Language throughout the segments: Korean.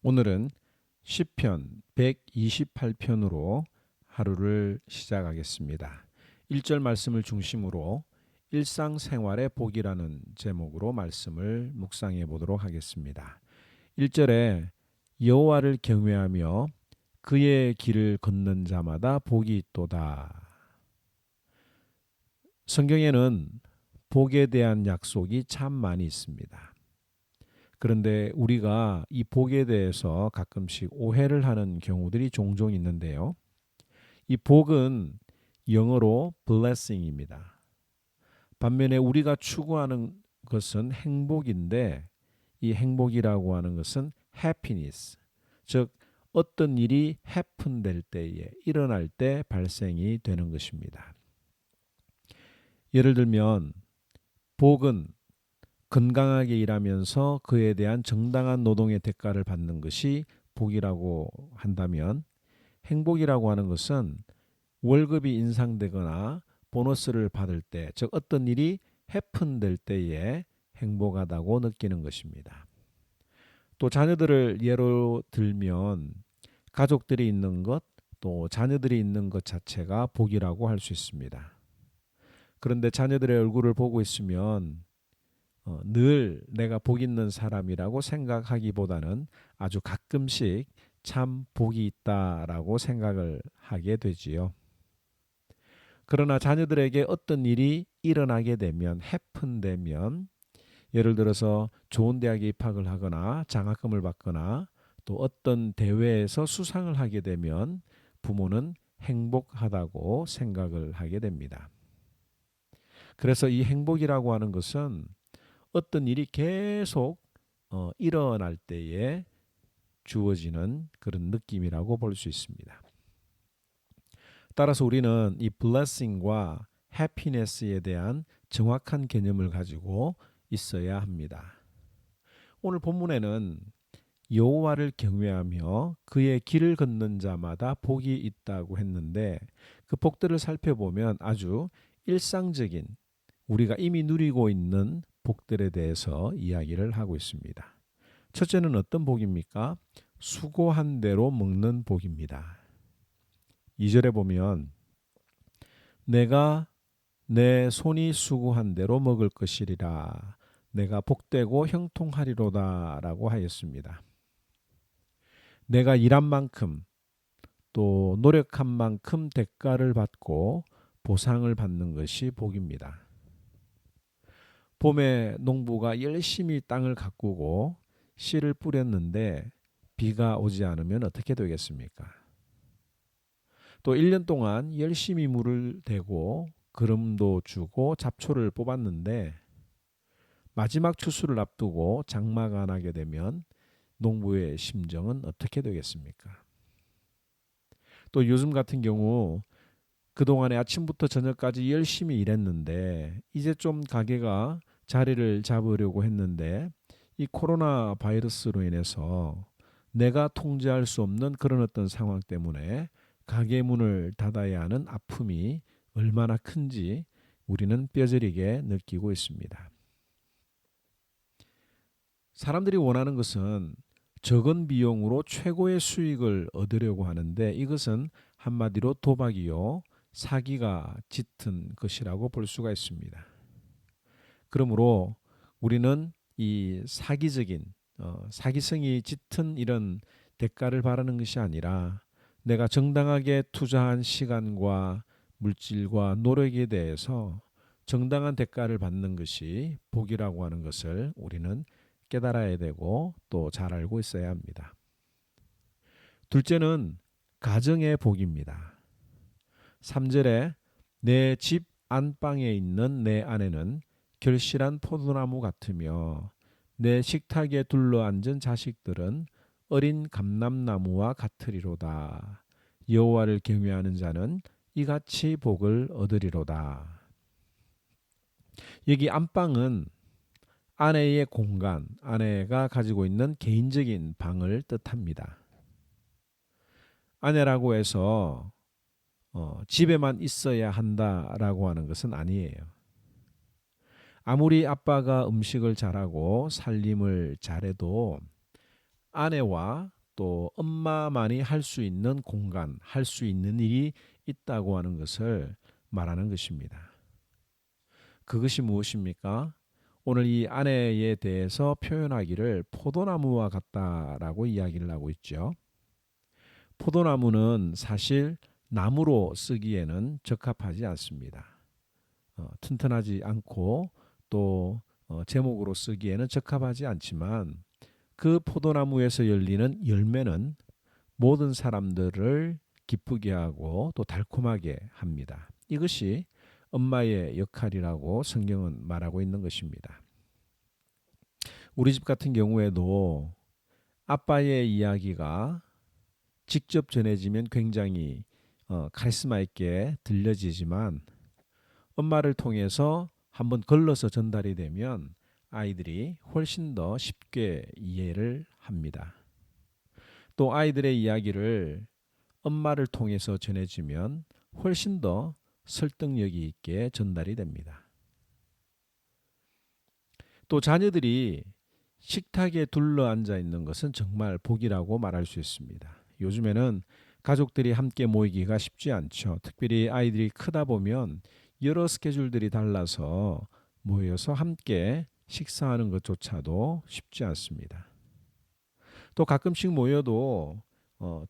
오늘은 시편 128편으로 하루를 시작하겠습니다. 1절 말씀을 중심으로 일상생활의 복이라는 제목으로 말씀을 묵상해 보도록 하겠습니다. 1절에 여호와를 경외하며 그의 길을 걷는 자마다 복이 있도다. 성경에는 복에 대한 약속이 참 많이 있습니다. 그런데 우리가 이 복에 대해서 가끔씩 오해를 하는 경우들이 종종 있는데요. 이 복은 영어로 blessing입니다. 반면에 우리가 추구하는 것은 행복인데 이 행복이라고 하는 것은 happiness, 즉 어떤 일이 happen 될 때에 일어날 때 발생이 되는 것입니다. 예를 들면 복은 건강하게 일하면서 그에 대한 정당한 노동의 대가를 받는 것이 복이라고 한다면 행복이라고 하는 것은 월급이 인상되거나 보너스를 받을 때, 즉 어떤 일이 해픈될 때에 행복하다고 느끼는 것입니다. 또 자녀들을 예로 들면 가족들이 있는 것, 또 자녀들이 있는 것 자체가 복이라고 할 수 있습니다. 그런데 자녀들의 얼굴을 보고 있으면 늘 내가 복 있는 사람이라고 생각하기보다는 아주 가끔씩 참 복이 있다라고 생각을 하게 되지요. 그러나 자녀들에게 어떤 일이 일어나게 되면 해픈되면 예를 들어서 좋은 대학에 입학을 하거나 장학금을 받거나 또 어떤 대회에서 수상을 하게 되면 부모는 행복하다고 생각을 하게 됩니다. 그래서 이 행복이라고 하는 것은 어떤 일이 계속 일어날 때에 주어지는 그런 느낌이라고 볼 수 있습니다. 따라서 우리는 이 blessing과 happiness에 대한 정확한 개념을 가지고 있어야 합니다. 오늘 본문에는 여호와를 경외하며 그의 길을 걷는 자마다 복이 있다고 했는데 그 복들을 살펴보면 아주 일상적인 우리가 이미 누리고 있는 복들에 대해서 이야기를 하고 있습니다. 첫째는 어떤 복입니까? 수고한 대로 먹는 복입니다. 2절에 보면 내가 내 손이 수고한 대로 먹을 것이리라. 내가 복되고 형통하리로다 라고 하였습니다. 내가 일한 만큼 또 노력한 만큼 대가를 받고 보상을 받는 것이 복입니다. 봄에 농부가 열심히 땅을 가꾸고 씨를 뿌렸는데 비가 오지 않으면 어떻게 되겠습니까? 또 1년 동안 열심히 물을 대고 거름도 주고 잡초를 뽑았는데 마지막 추수를 앞두고 장마가 나게 되면 농부의 심정은 어떻게 되겠습니까? 또 요즘 같은 경우 그동안에 아침부터 저녁까지 열심히 일했는데 이제 좀 가게가 자리를 잡으려고 했는데 이 코로나 바이러스로 인해서 내가 통제할 수 없는 그런 어떤 상황 때문에 가게 문을 닫아야 하는 아픔이 얼마나 큰지 우리는 뼈저리게 느끼고 있습니다. 사람들이 원하는 것은 적은 비용으로 최고의 수익을 얻으려고 하는데 이것은 한마디로 도박이요, 사기가 짙은 것이라고 볼 수가 있습니다. 그러므로 우리는 이 사기적인 사기성이 짙은 이런 대가를 바라는 것이 아니라 내가 정당하게 투자한 시간과 물질과 노력에 대해서 정당한 대가를 받는 것이 복이라고 하는 것을 우리는 깨달아야 되고 또 잘 알고 있어야 합니다. 둘째는 가정의 복입니다. 3절에 내 집 안방에 있는 내 아내는 결실한 포도나무 같으며 내 식탁에 둘러앉은 자식들은 어린 감람나무와 같으리로다. 여호와를 경외하는 자는 이같이 복을 얻으리로다. 여기 안방은 아내의 공간, 아내가 가지고 있는 개인적인 방을 뜻합니다. 아내라고 해서 집에만 있어야 한다라고 하는 것은 아니에요. 아무리 아빠가 음식을 잘하고 살림을 잘해도 아내와 또 엄마만이 할 수 있는 공간, 할 수 있는 일이 있다고 하는 것을 말하는 것입니다. 그것이 무엇입니까? 오늘 이 아내에 대해서 표현하기를 포도나무와 같다라고 이야기를 하고 있죠. 포도나무는 사실 나무로 쓰기에는 적합하지 않습니다. 튼튼하지 않고 또 제목으로 쓰기에는 적합하지 않지만 그 포도나무에서 열리는 열매는 모든 사람들을 기쁘게 하고 또 달콤하게 합니다. 이것이 엄마의 역할이라고 성경은 말하고 있는 것입니다. 우리 집 같은 경우에도 아빠의 이야기가 직접 전해지면 굉장히 카리스마 있게 들려지지만 엄마를 통해서 한번 걸러서 전달이 되면 아이들이 훨씬 더 쉽게 이해를 합니다. 또 아이들의 이야기를 엄마를 통해서 전해지면 훨씬 더 설득력이 있게 전달이 됩니다. 또 자녀들이 식탁에 둘러앉아 있는 것은 정말 복이라고 말할 수 있습니다. 요즘에는 가족들이 함께 모이기가 쉽지 않죠. 특별히 아이들이 크다 보면 여러 스케줄들이 달라서 모여서 함께 식사하는 것조차도 쉽지 않습니다. 또 가끔씩 모여도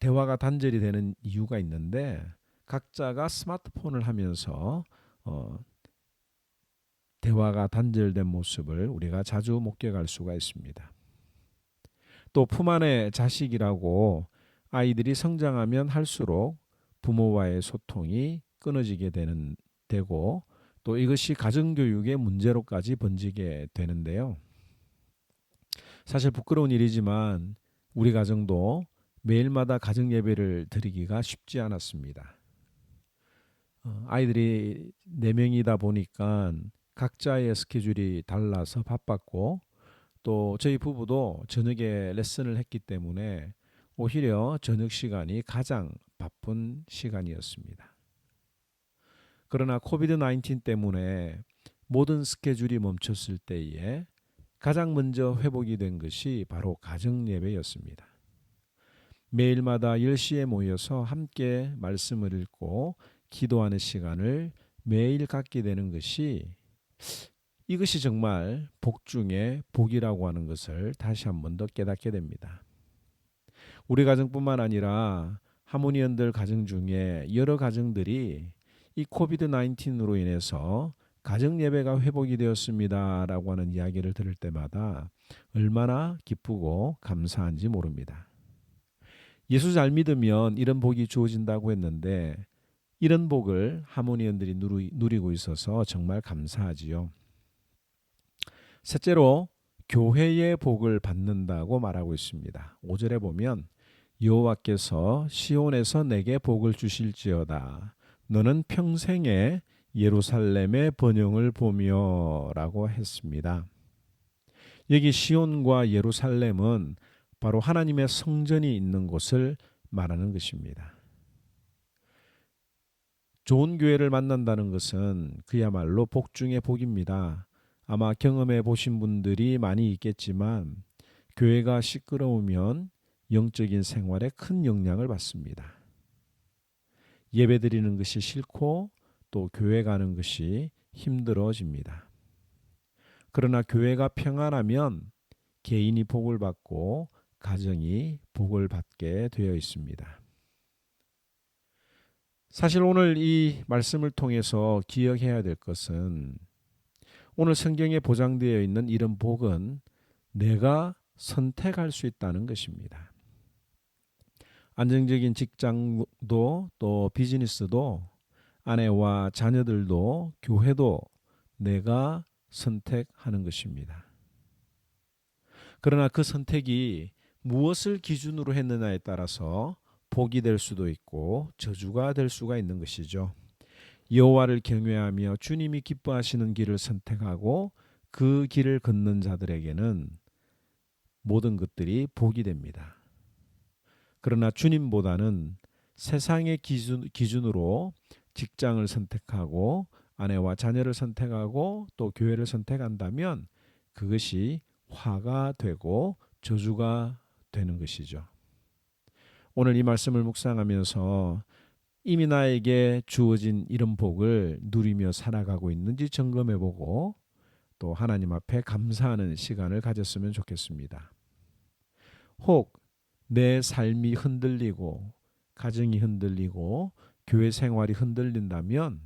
대화가 단절이 되는 이유가 있는데 각자가 스마트폰을 하면서 대화가 단절된 모습을 우리가 자주 목격할 수가 있습니다. 또 품 안의 자식이라고 아이들이 성장하면 할수록 부모와의 소통이 끊어지게 되고 또 이것이 가정교육의 문제로까지 번지게 되는데요. 사실 부끄러운 일이지만 우리 가정도 매일마다 가정 예배를 드리기가 쉽지 않았습니다. 아이들이 4명이다 보니까 각자의 스케줄이 달라서 바빴고 또 저희 부부도 저녁에 레슨을 했기 때문에 오히려 저녁 시간이 가장 바쁜 시간이었습니다. 그러나 코비드 19 때문에 모든 스케줄이 멈췄을 때에 가장 먼저 회복이 된 것이 바로 가정 예배였습니다. 매일마다 10시에 모여서 함께 말씀을 읽고 기도하는 시간을 매일 갖게 되는 것이 이것이 정말 복 중에 복이라고 하는 것을 다시 한 번 더 깨닫게 됩니다. 우리 가정뿐만 아니라 하모니언들 가정 중에 여러 가정들이 이 코비드 19으로 인해서 가정 예배가 회복이 되었습니다라고 하는 이야기를 들을 때마다 얼마나 기쁘고 감사한지 모릅니다. 예수 잘 믿으면 이런 복이 주어진다고 했는데 이런 복을 하모니언들이 누리고 있어서 정말 감사하지요. 셋째로 교회의 복을 받는다고 말하고 있습니다. 5절에 보면 여호와께서 시온에서 내게 복을 주실지어다. 너는 평생에 예루살렘의 번영을 보며라고 했습니다. 여기 시온과 예루살렘은 바로 하나님의 성전이 있는 곳을 말하는 것입니다. 좋은 교회를 만난다는 것은 그야말로 복 중의 복입니다. 아마 경험해 보신 분들이 많이 있겠지만 교회가 시끄러우면 영적인 생활에 큰 영향을 받습니다. 예배드리는 것이 싫고 또 교회 가는 것이 힘들어집니다. 그러나 교회가 평안하면 개인이 복을 받고 가정이 복을 받게 되어 있습니다. 사실 오늘 이 말씀을 통해서 기억해야 될 것은 오늘 성경에 보장되어 있는 이런 복은 내가 선택할 수 있다는 것입니다. 안정적인 직장도 또 비즈니스도 아내와 자녀들도 교회도 내가 선택하는 것입니다. 그러나 그 선택이 무엇을 기준으로 했느냐에 따라서 복이 될 수도 있고 저주가 될 수가 있는 것이죠. 여호와를 경외하며 주님이 기뻐하시는 길을 선택하고 그 길을 걷는 자들에게는 모든 것들이 복이 됩니다. 그러나 주님보다는 세상의 기준으로 직장을 선택하고 아내와 자녀를 선택하고 또 교회를 선택한다면 그것이 화가 되고 저주가 되는 것이죠. 오늘 이 말씀을 묵상하면서 이미 나에게 주어진 이런 복을 누리며 살아가고 있는지 점검해보고 또 하나님 앞에 감사하는 시간을 가졌으면 좋겠습니다. 혹 내 삶이 흔들리고 가정이 흔들리고 교회 생활이 흔들린다면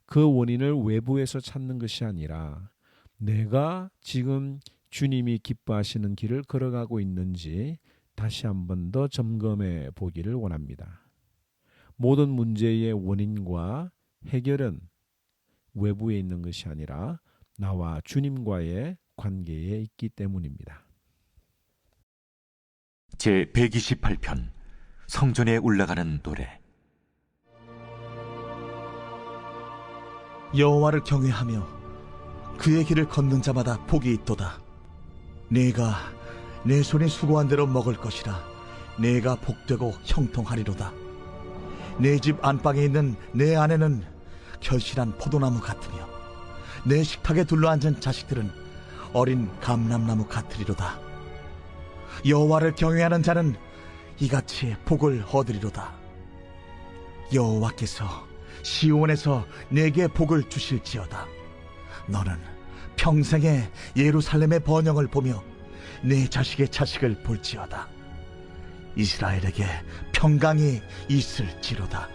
그 원인을 외부에서 찾는 것이 아니라 내가 지금 주님이 기뻐하시는 길을 걸어가고 있는지 다시 한 번 더 점검해 보기를 원합니다. 모든 문제의 원인과 해결은 외부에 있는 것이 아니라 나와 주님과의 관계에 있기 때문입니다. 제 128편 성전에 올라가는 노래. 여호와를 경외하며 그의 길을 걷는 자마다 복이 있도다. 내가 내 손이 수고한 대로 먹을 것이라. 내가 복되고 형통하리로다. 내 집 안방에 있는 내 아내는 결실한 포도나무 같으며 내 식탁에 둘러앉은 자식들은 어린 감람나무 같으리로다. 여호와를 경외하는 자는 이같이 복을 얻으리로다. 여호와께서 시온에서 내게 복을 주실지어다. 너는 평생에 예루살렘의 번영을 보며 내 자식의 자식을 볼지어다. 이스라엘에게 평강이 있을지로다.